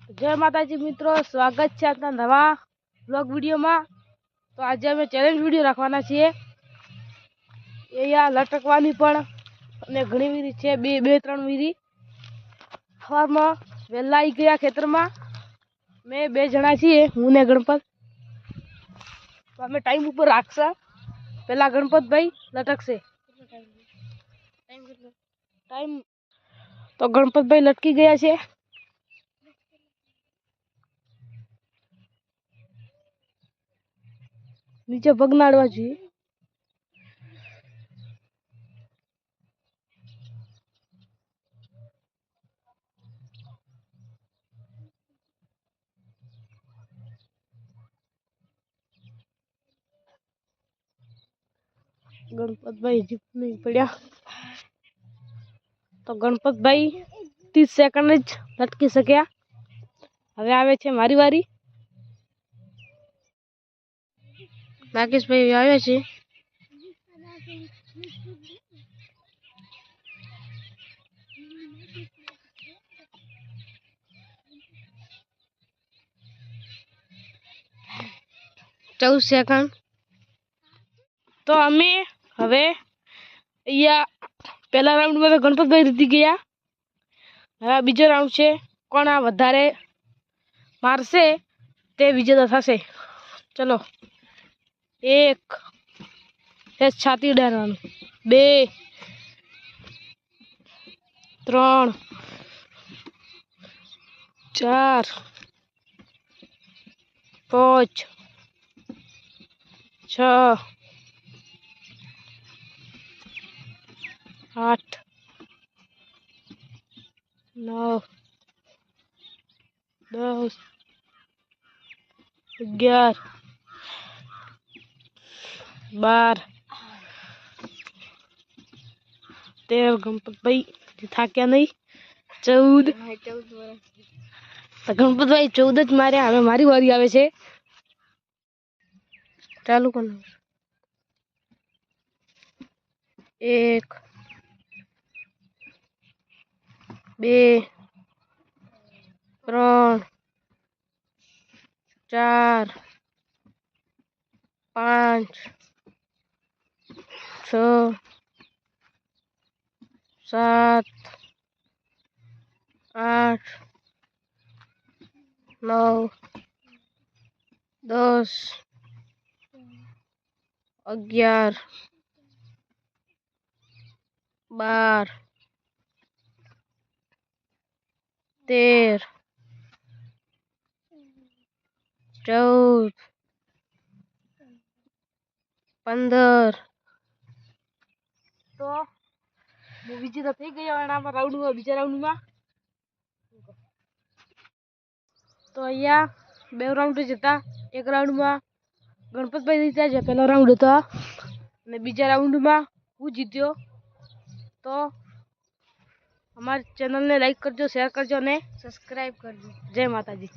जय माताजी मित्रों, स्वागत है आपका नवा ब्लॉग वीडियो में। तो आज अमे चैलेंज वीडियो रखवाना छे। ये या लटकवानी पण अने घणी वीरी छे, बे त्रण वीरी। सवारमां वेला आई गया खेतर में। मैं बे जणा छीए, हूँ ने गणपत। तो अमे टाइम ऊपर राखशा। पहला गणपत भाई लटकशे। टाइम तो गणपत भाई लटकी गया छे। नीचे पग नाड़वा જોઈએ। गणपत भाई जीप नहीं पड़ा। तो गणपत भाई 30 सेकंड ज लटकी सक्या। हवे आवे छे मारी वारी। राकेश भाई आवे छे। चौदह सेकंड। तो अमे हवे अहिया पहला राउंड में तो गणपत भाई जीती गया। हवे बीजो राउंड छे। कोण आ वधारे मारशे ते विजेता थशे। चलो, 1 छाती उडाडवानुं, 2 3 4 5 6 8 9 10 11 12 13 गणपत भाई थाक्या नहीं। 14 तो गणपत भाई 14 ज मार्या। हवे मारी वारी आवे छे। चालू कर। 1 2 3 4 5 6 7 8 9 10 11 12 13 14 15 तो विजेता थई गया राउंड में। बीजा राउंड में तो अहिया 2 राउंड जता। एक राउंड में गणपत भाई जीत्या जे पहला राउंड था, ने बीजा राउंड में हूँ जीत्यो। तो हमारे चैनल ने लाइक करजो, शेयर करजो ने सब्सक्राइब करजो। जय माताजी।